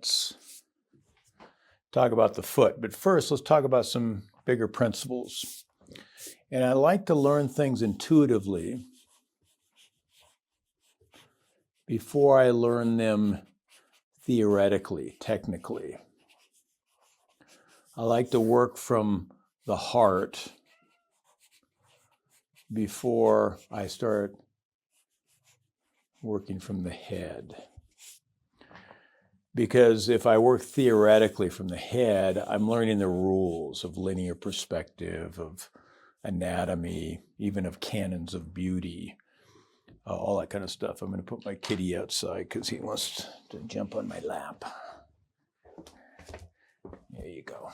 let's talk about the foot. But first, let's talk about some bigger principles. And I like to learn things intuitively before I learn them theoretically, technically. I like to work from the heart before I start working from the head. Because if I work theoretically from the head, I'm learning the rules of linear perspective, of anatomy, even of canons of beauty, all that kind of stuff. I'm going to put my kitty outside because he wants to jump on my lap. There you go.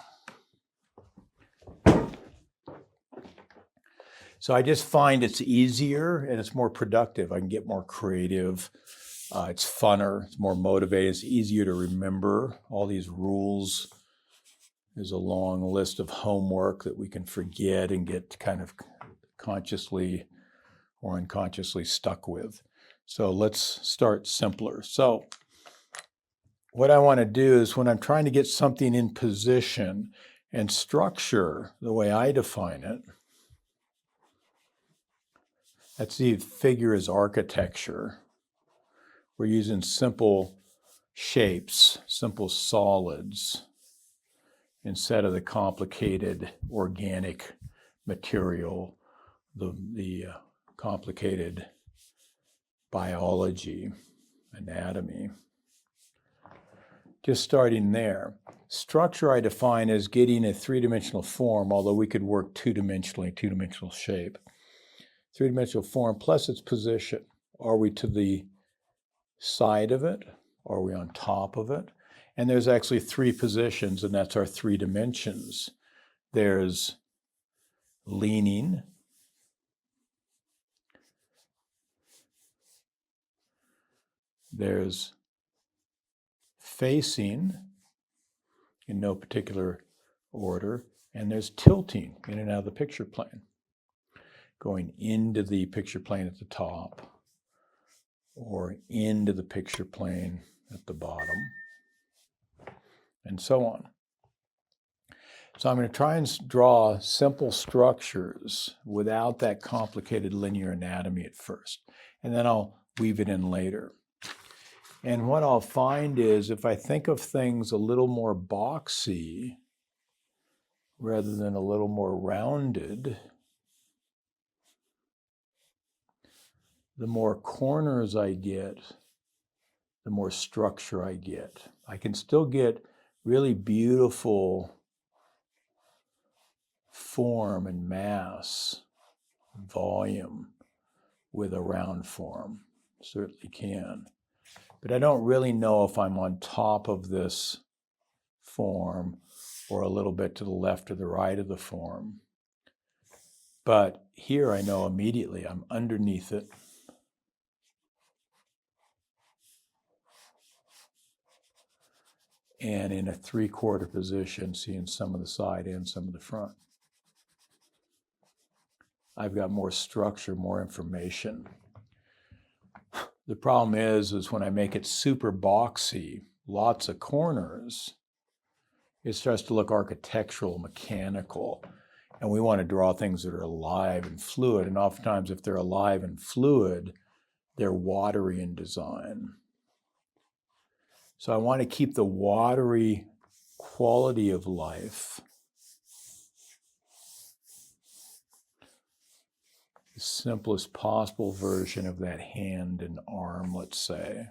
So I just find it's easier and it's more productive. I can get more creative. It's funner, it's more motivating, it's easier to remember all these rules. There's a long list of homework that we can forget and get kind of consciously or unconsciously stuck with. So let's start simpler. So what I want to do is when I'm trying to get something in position and structure the way I define it, that's the figure as architecture. We're using simple shapes, simple solids, instead of the complicated organic material, the complicated biology, anatomy. Just starting there. Structure I define as getting a three-dimensional form, although we could work two-dimensionally, two-dimensional shape. Three-dimensional form plus its position. Are we to the side of it? Are we on top of it? And there's actually three positions, and that's our three dimensions. There's leaning, there's facing in no particular order, and there's tilting in and out of the picture plane, going into the picture plane at the top or into the picture plane at the bottom, and so on. So I'm going to try and draw simple structures without that complicated linear anatomy at first, and then I'll weave it in later. And what I'll find is if I think of things a little more boxy rather than a little more rounded, the more corners I get, the more structure I get. I can still get really beautiful form and mass, volume with a round form. Certainly can. But I don't really know if I'm on top of this form or a little bit to the left or the right of the form. But here I know immediately I'm underneath it. And in a three-quarter position, seeing some of the side and some of the front. I've got more structure, more information. The problem is when I make it super boxy, lots of corners, it starts to look architectural, mechanical. And we want to draw things that are alive and fluid. And oftentimes if they're alive and fluid, they're watery in design. So I want to keep the watery quality of life, the simplest possible version of that hand and arm, let's say.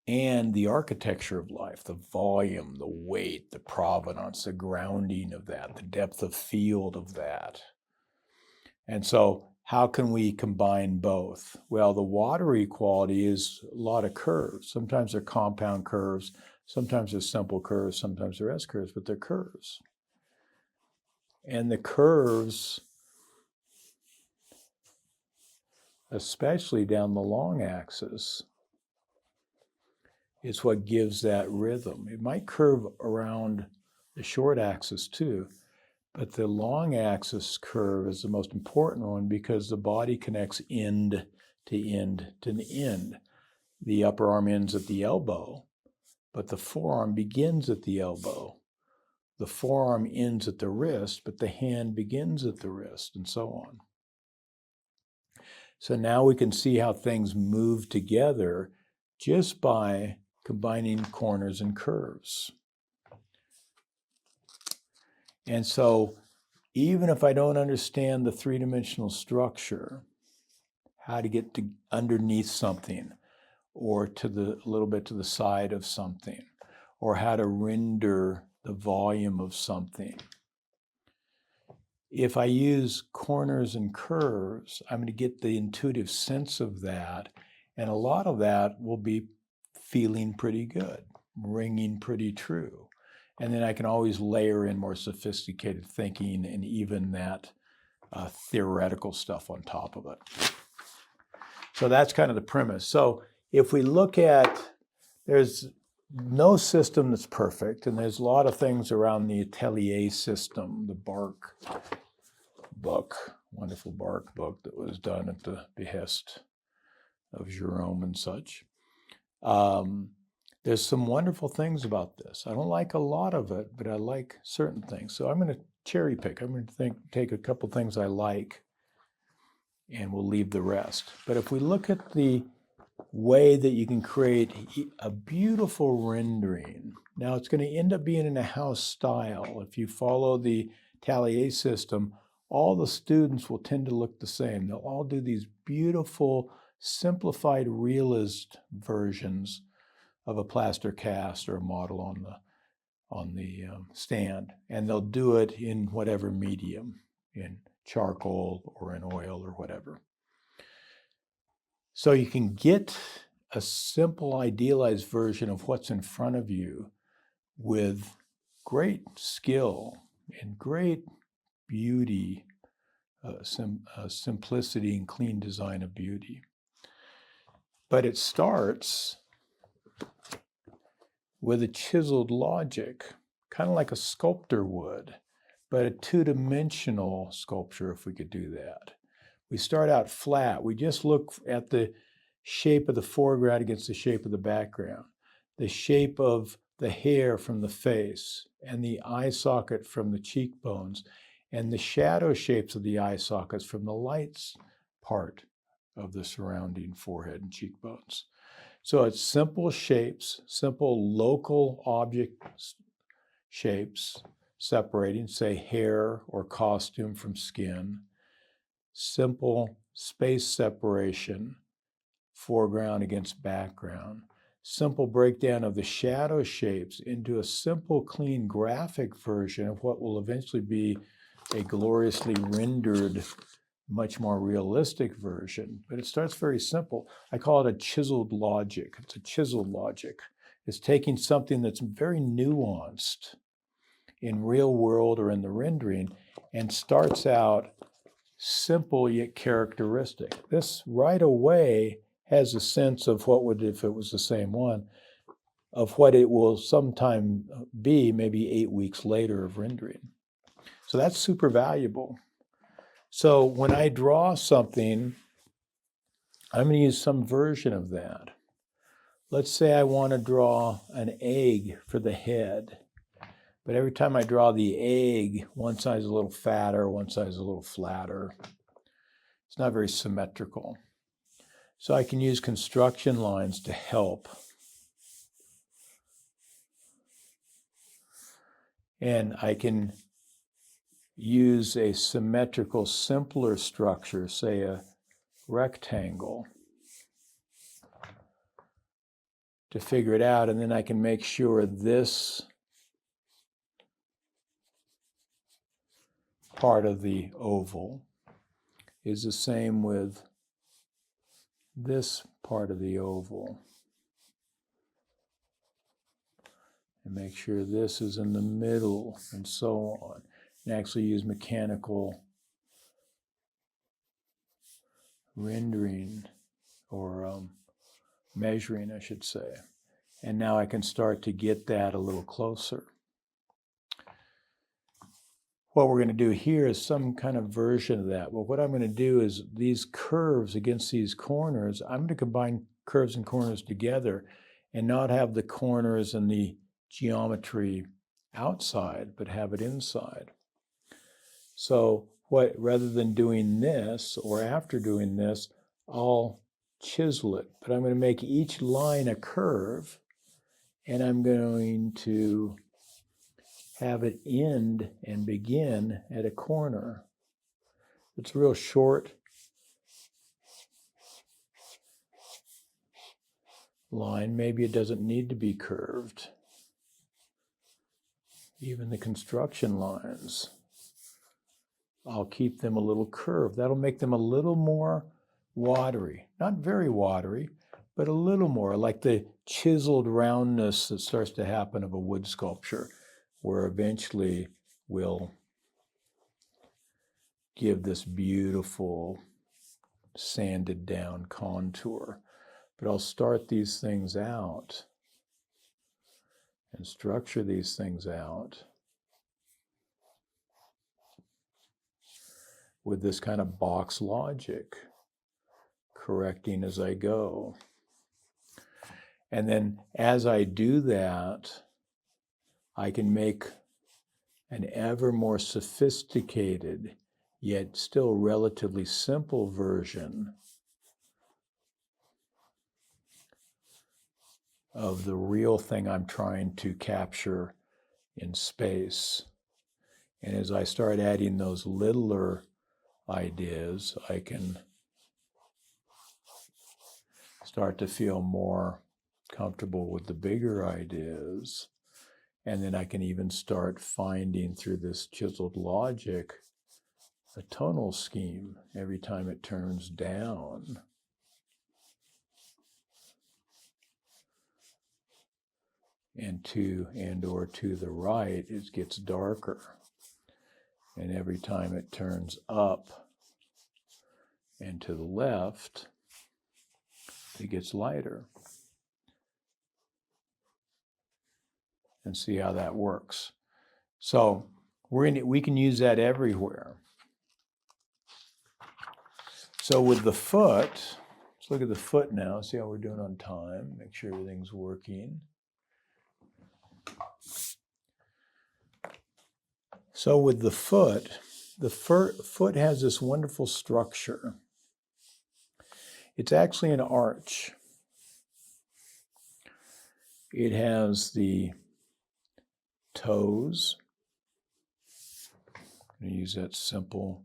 And the architecture of life, the volume, the weight, the provenance, the grounding of that, the depth of field of that. And so how can we combine both? Well, the watery quality is a lot of curves. Sometimes they're compound curves, sometimes they're simple curves, sometimes they're S curves, but they're curves. And the curves, especially down the long axis, is what gives that rhythm. It might curve around the short axis too, But the long axis curve is the most important one because the body connects end to end to end. The upper arm ends at the elbow, but the forearm begins at the elbow. The forearm ends at the wrist, but the hand begins at the wrist, and so on. So now we can see how things move together just by combining corners and curves. And so even if I don't understand the three-dimensional structure, how to get to underneath something, or to a little bit to the side of something, or how to render the volume of something, if I use corners and curves, I'm going to get the intuitive sense of that, and a lot of that will be feeling pretty good, ringing pretty true. And then I can always layer in more sophisticated thinking and even that theoretical stuff on top of it. So that's kind of the premise. So if we look at, there's no system that's perfect, and there's a lot of things around the Atelier system, the Bark book, wonderful Bark book that was done at the behest of Jerome and such. There's some wonderful things about this. I don't like a lot of it, but I like certain things. So I'm going to cherry pick. I'm going to take a couple things I like, and we'll leave the rest. But if we look at the way that you can create a beautiful rendering, now it's going to end up being in a house style. If you follow the Atelier system, all the students will tend to look the same. They'll all do these beautiful, simplified realist versions of a plaster cast or a model on the stand, and they'll do it in whatever medium, in charcoal or in oil or whatever. So you can get a simple, idealized version of what's in front of you with great skill and great beauty, simplicity and clean design of beauty. But it starts with a chiseled logic, kind of like a sculptor would, but a two-dimensional sculpture, if we could do that. We start out flat. We just look at the shape of the foreground against the shape of the background, the shape of the hair from the face, and the eye socket from the cheekbones, and the shadow shapes of the eye sockets from the lights part of the surrounding forehead and cheekbones. So it's simple shapes, simple local object shapes, separating, say, hair or costume from skin, simple space separation, foreground against background, simple breakdown of the shadow shapes into a simple, clean graphic version of what will eventually be a gloriously rendered, much more realistic version. But it starts very simple. I call it a chiseled logic. It's a chiseled logic. It's taking something that's very nuanced in real world or in the rendering and starts out simple yet characteristic. This right away has a sense of what would, if it was the same one, of what it will sometime be, maybe 8 weeks later of rendering. So that's super valuable. So when I draw something, I'm going to use some version of that. Let's say I want to draw an egg for the head, but every time I draw the egg, one side is a little fatter, one side is a little flatter. It's not very symmetrical. So I can use construction lines to help. And I can use a symmetrical, simpler structure, say a rectangle, to figure it out. And then I can make sure this part of the oval is the same with this part of the oval. And make sure this is in the middle, and so on. And actually use mechanical rendering, or measuring, I should say. And now I can start to get that a little closer. what we're going to do here is some kind of version of that. Well, what I'm going to do is these curves against these corners, I'm going to combine curves and corners together and not have the corners and the geometry outside, but have it inside. So rather than doing this or after doing this, I'll chisel it, but I'm going to make each line a curve, and I'm going to have it end and begin at a corner. It's a real short line. Maybe it doesn't need to be curved. Even the construction lines, I'll keep them a little curved. That'll make them a little more watery. Not very watery, but a little more like the chiseled roundness that starts to happen of a wood sculpture, where eventually we'll give this beautiful sanded down contour. But I'll start these things out and structure these things out with this kind of box logic, correcting as I go. And then as I do that, I can make an ever more sophisticated, yet still relatively simple version of the real thing I'm trying to capture in space. And as I start adding those littler ideas, I can start to feel more comfortable with the bigger ideas. And then I can even start finding through this chiseled logic a tonal scheme every time it turns down. And or to the right, it gets darker. And every time it turns up and to the left, it gets lighter. And see how that works. So we can use that everywhere. So with the foot, let's look at the foot now, see how we're doing on time, make sure everything's working. So with the foot has this wonderful structure. It's actually an arch. It has the toes. I'm going to use that simple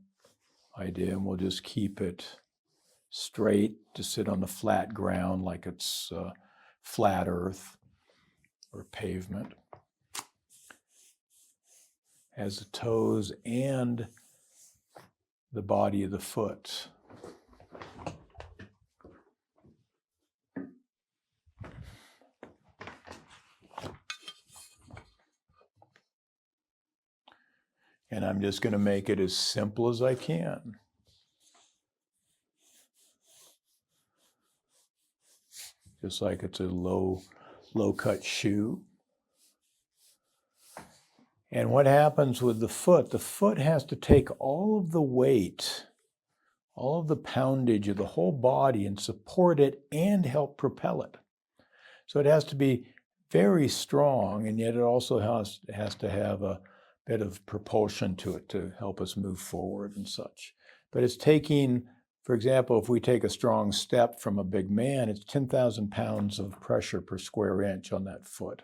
idea, and we'll just keep it straight to sit on the flat ground like it's flat earth or pavement. Has the toes and the body of the foot. And I'm just going to make it as simple as I can. Just like it's a low cut shoe. And what happens with the foot has to take all of the weight, all of the poundage of the whole body and support it and help propel it. So it has to be very strong, and yet it also has to have a bit of propulsion to it to help us move forward and such. But it's taking, for example, if we take a strong step from a big man, it's 10,000 pounds of pressure per square inch on that foot.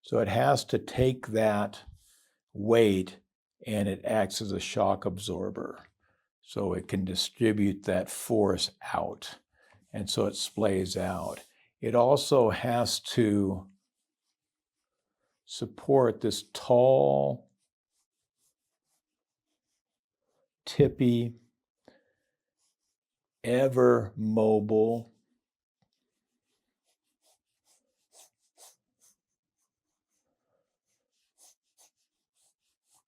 So it has to take that weight and it acts as a shock absorber. So it can distribute that force out. And so it splays out. It also has to support this tall, tippy, ever mobile,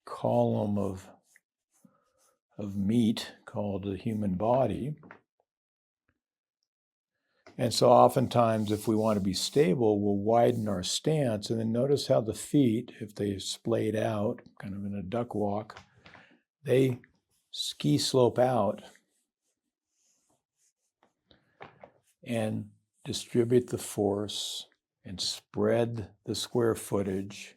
column of meat called the human body. And so oftentimes, if we want to be stable, we'll widen our stance, and then notice how the feet, if they splayed out, kind of in a duck walk, they ski slope out and distribute the force and spread the square footage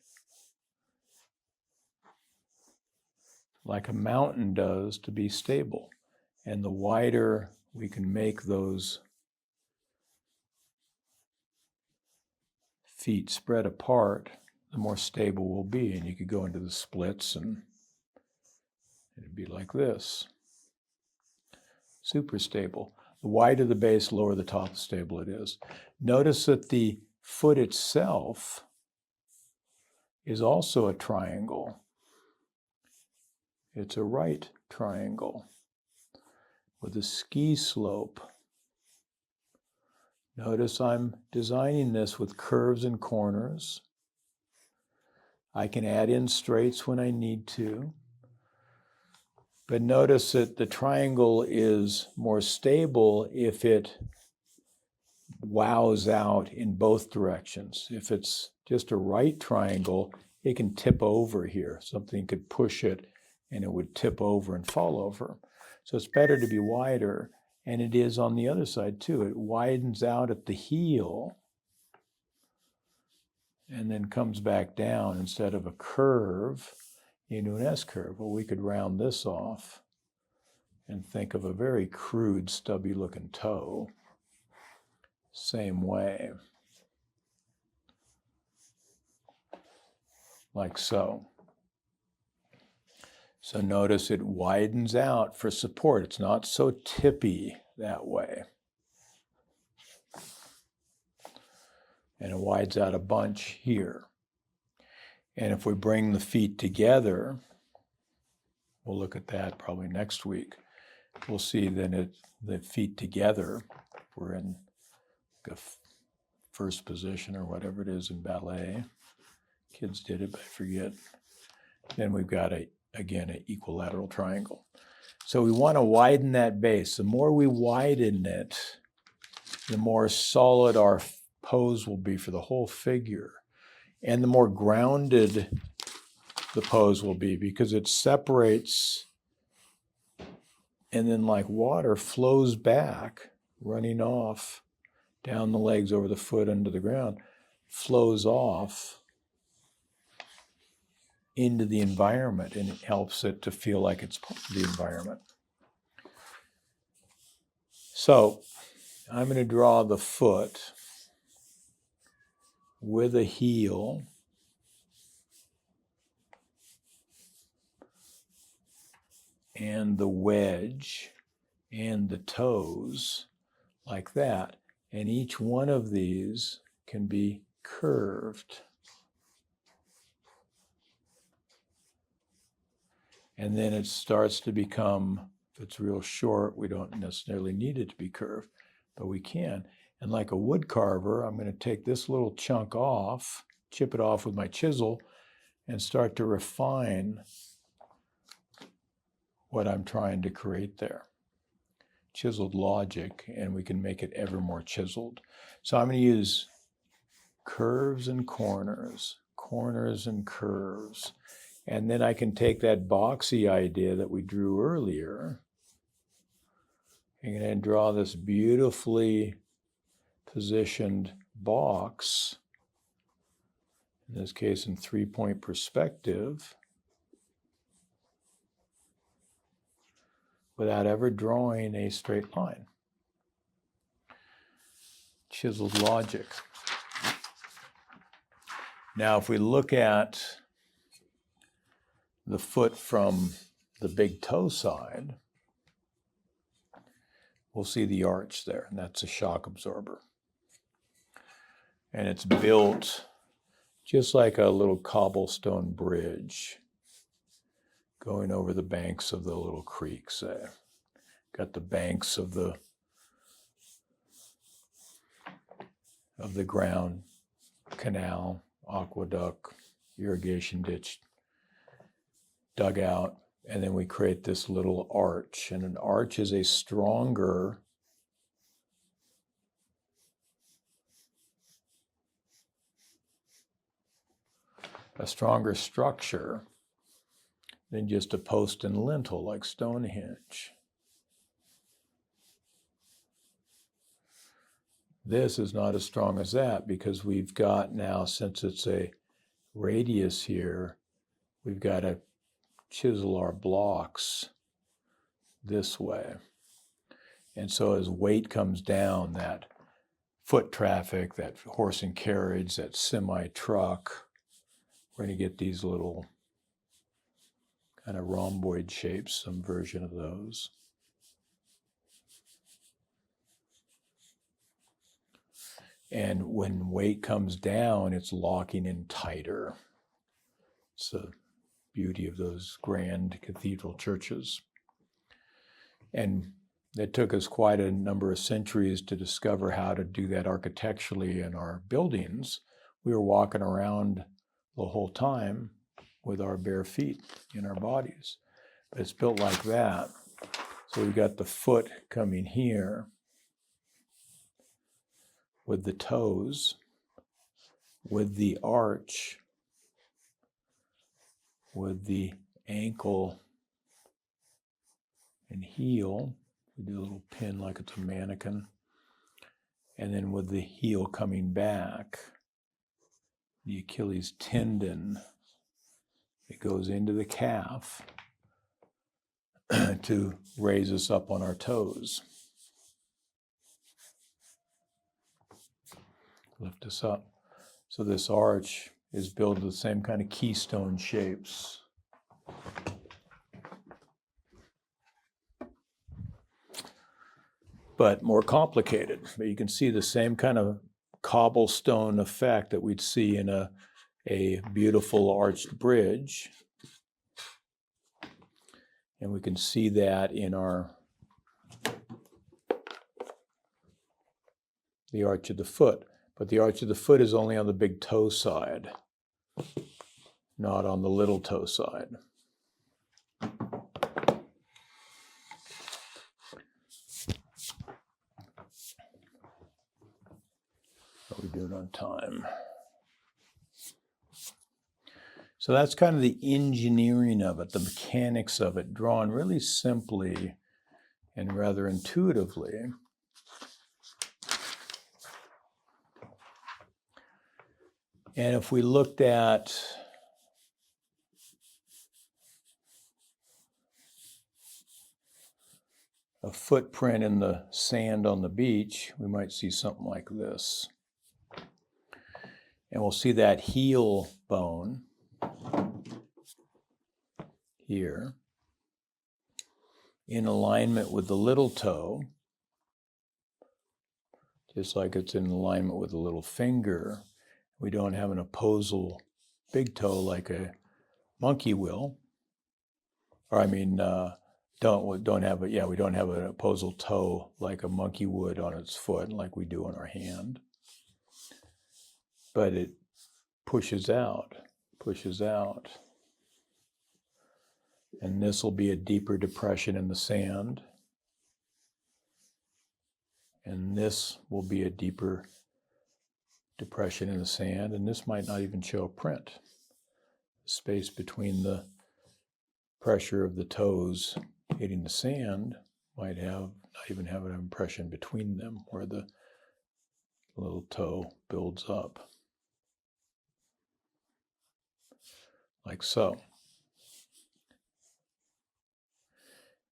like a mountain does to be stable. And the wider we can make those feet spread apart, the more stable we'll be. And you could go into the splits and it'd be like this. Super stable. The wider the base, lower the top, the stable it is. Notice that the foot itself is also a triangle. It's a right triangle with a ski slope. Notice I'm designing this with curves and corners. I can add in straights when I need to. But notice that the triangle is more stable if it wows out in both directions. If it's just a right triangle, it can tip over here. Something could push it and it would tip over and fall over. So it's better to be wider, and it is on the other side too. It widens out at the heel and then comes back down instead of a curve into an S-curve. Well, we could round this off and think of a very crude, stubby-looking toe. Same way. Like so. So notice it widens out for support. It's not so tippy that way. And it widens out a bunch here. And if we bring the feet together, we'll look at that probably next week. We'll see then the feet together, we're in a first position or whatever it is in ballet. Kids did it, but I forget. Then we've got again, an equilateral triangle. So we want to widen that base. The more we widen it, the more solid our pose will be for the whole figure. And the more grounded the pose will be, because it separates and then like water flows back, running off down the legs, over the foot, under the ground, flows off into the environment, and it helps it to feel like it's part of the environment. So I'm going to draw the foot with a heel and the wedge and the toes like that. And each one of these can be curved. And then it starts to become, if it's real short, we don't necessarily need it to be curved, but we can. And like a wood carver, I'm going to take this little chunk off, chip it off with my chisel, and start to refine what I'm trying to create there. Chiseled logic, and we can make it ever more chiseled. So I'm going to use curves and corners, corners and curves. And then I can take that boxy idea that we drew earlier and draw this beautifully positioned box, in this case in 3-point perspective, without ever drawing a straight line. Chiseled logic. Now, if we look at the foot from the big toe side, we'll see the arch there, and that's a shock absorber. And it's built just like a little cobblestone bridge going over the banks of the little creek, say. Got the banks of the ground, canal, aqueduct, irrigation ditch, dug out, and then we create this little arch. And an arch is a stronger a stronger structure than just a post and lintel like Stonehenge. This is not as strong as that because we've got now, since it's a radius here, we've got to chisel our blocks this way. And so as weight comes down, that foot traffic, that horse and carriage, that semi-truck, we're going to get these little kind of rhomboid shapes, some version of those. And when weight comes down, it's locking in tighter. It's the beauty of those grand cathedral churches. And it took us quite a number of centuries to discover how to do that architecturally in our buildings. We were walking around the whole time with our bare feet in our bodies. But it's built like that. So we've got the foot coming here with the toes, with the arch, with the ankle and heel. We do a little pin like it's a mannequin. And then with the heel coming back, the Achilles tendon, it goes into the calf to raise us up on our toes. Lift us up. So this arch is built with the same kind of keystone shapes. But more complicated. But you can see the same kind of cobblestone effect that we'd see in a beautiful arched bridge. And we can see that in the arch of the foot. But the arch of the foot is only on the big toe side, not on the little toe side. Are we doing on time? So that's kind of the engineering of it, the mechanics of it, drawn really simply and rather intuitively. And if we looked at a footprint in the sand on the beach, we might see something like this. And we'll see that heel bone here in alignment with the little toe, just like it's in alignment with the little finger. We don't have an opposal big toe like a monkey will. Or we don't have an opposal toe like a monkey would on its foot, like we do on our hand. But it pushes out. And this will be a deeper depression in the sand. And this will be a deeper depression in the sand. And this might not even show a print. The space between the pressure of the toes hitting the sand might not even have an impression between them where the little toe builds up. Like so.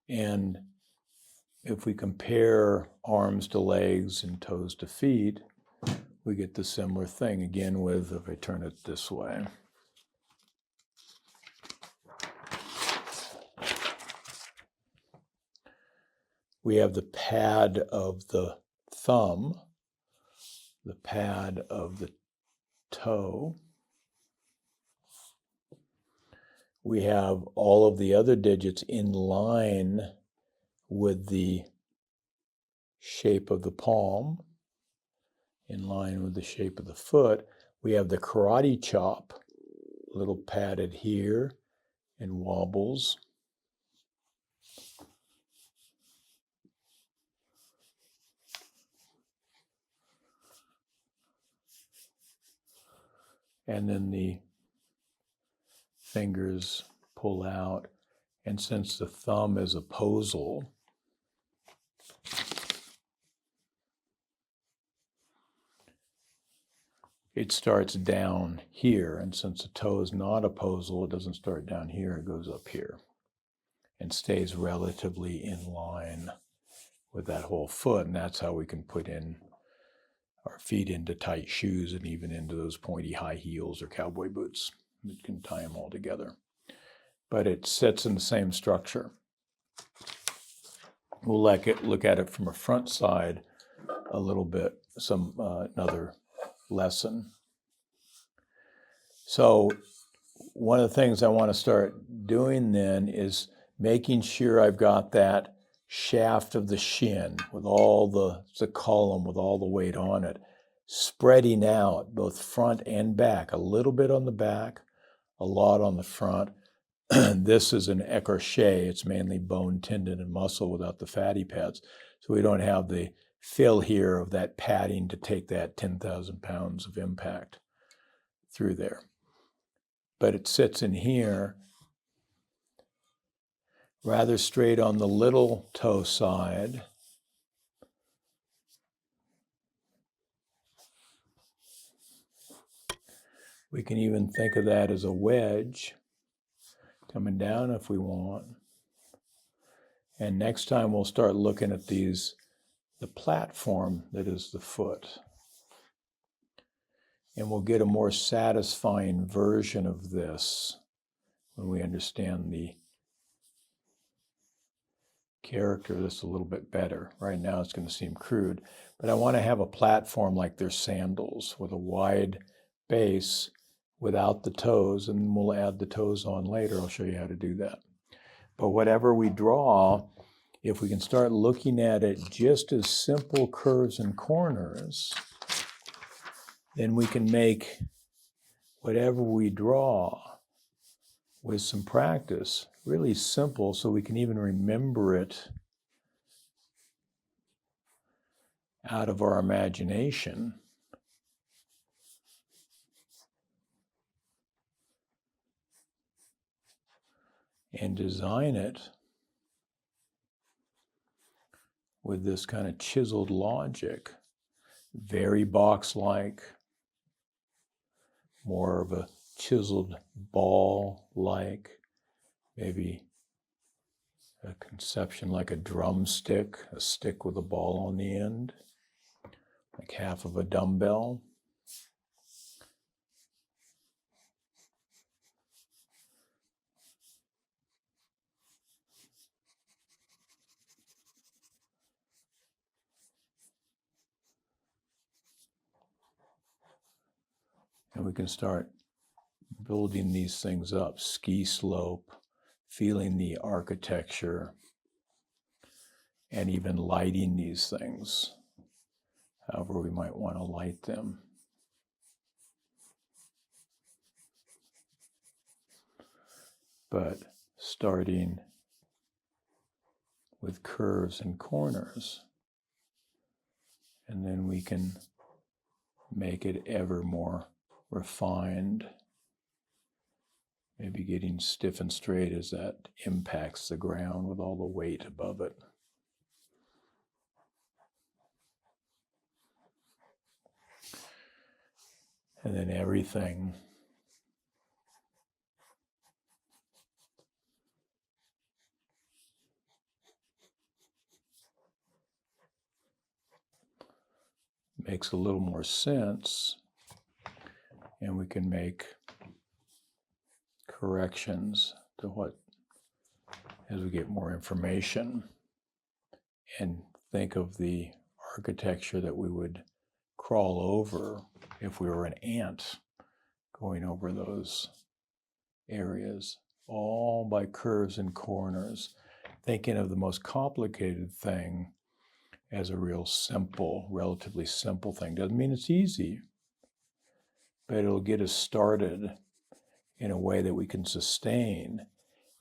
And if we compare arms to legs and toes to feet, we get the similar thing again with, if I turn it this way. We have the pad of the thumb, the pad of the toe. We have all of the other digits in line with the shape of the palm, in line with the shape of the foot. We have the karate chop, a little padded here and wobbles. And then the fingers pull out. And since the thumb is opposal, it starts down here. And since the toe is not opposal, it doesn't start down here, it goes up here and stays relatively in line with that whole foot. And that's how we can put in our feet into tight shoes and even into those pointy high heels or cowboy boots. We can tie them all together. But it sits in the same structure. We'll look at it from a front side a little bit, another lesson. So one of the things I want to start doing then is making sure I've got that shaft of the shin with all the column with all the weight on it, spreading out both front and back, a little bit on the back, a lot on the front. This is an écorché. It's mainly bone, tendon, and muscle without the fatty pads. So we don't have the fill here of that padding to take that 10,000 pounds of impact through there. But it sits in here rather straight on the little toe side. We can even think of that as a wedge coming down if we want. And next time we'll start looking at the platform that is the foot. And we'll get a more satisfying version of this when we understand the character of this a little bit better. Right now it's going to seem crude, but I want to have a platform like they're sandals with a wide base without the toes, and we'll add the toes on later. I'll show you how to do that. But whatever we draw, if we can start looking at it just as simple curves and corners, then we can make whatever we draw with some practice really simple so we can even remember it out of our imagination. And design it with this kind of chiseled logic, very box-like, more of a chiseled ball-like, maybe a conception like a drumstick, a stick with a ball on the end, like half of a dumbbell. And we can start building these things up, ski slope, feeling the architecture, and even lighting these things, however we might want to light them. But starting with curves and corners, and then we can make it ever more refined, maybe getting stiff and straight as that impacts the ground with all the weight above it. And then everything makes a little more sense, and we can make corrections to what, as we get more information, and think of the architecture that we would crawl over if we were an ant going over those areas, all by curves and corners, thinking of the most complicated thing as a real simple, relatively simple thing. Doesn't mean it's easy, but it'll get us started in a way that we can sustain.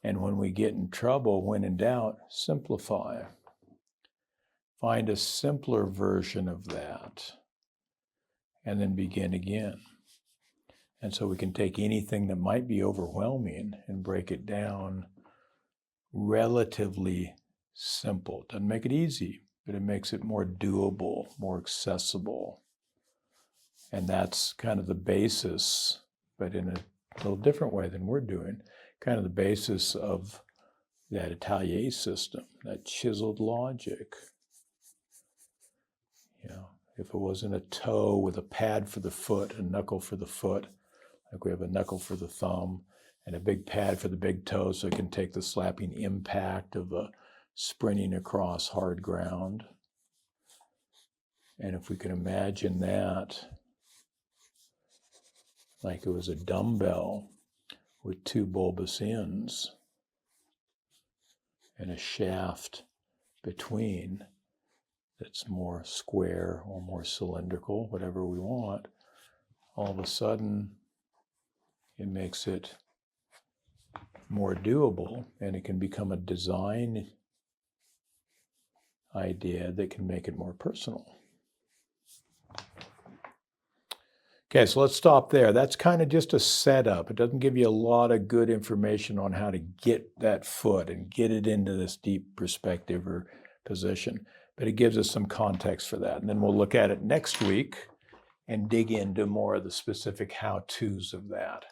And when we get in trouble, when in doubt, simplify. Find a simpler version of that, and then begin again. And so we can take anything that might be overwhelming and break it down relatively simple. Doesn't make it easy, but it makes it more doable, more accessible. And that's kind of the basis, but in a little different way than we're doing, kind of the basis of that Atelier system, that chiseled logic. You know, if it wasn't a toe with a pad for the foot, a knuckle for the foot, like we have a knuckle for the thumb, and a big pad for the big toe so it can take the slapping impact of sprinting across hard ground. And if we can imagine that like it was a dumbbell with two bulbous ends and a shaft between that's more square or more cylindrical, whatever we want, all of a sudden it makes it more doable, and it can become a design idea that can make it more personal. Okay, so let's stop there. That's kind of just a setup. It doesn't give you a lot of good information on how to get that foot and get it into this deep perspective or position, but it gives us some context for that. And then we'll look at it next week and dig into more of the specific how-tos of that.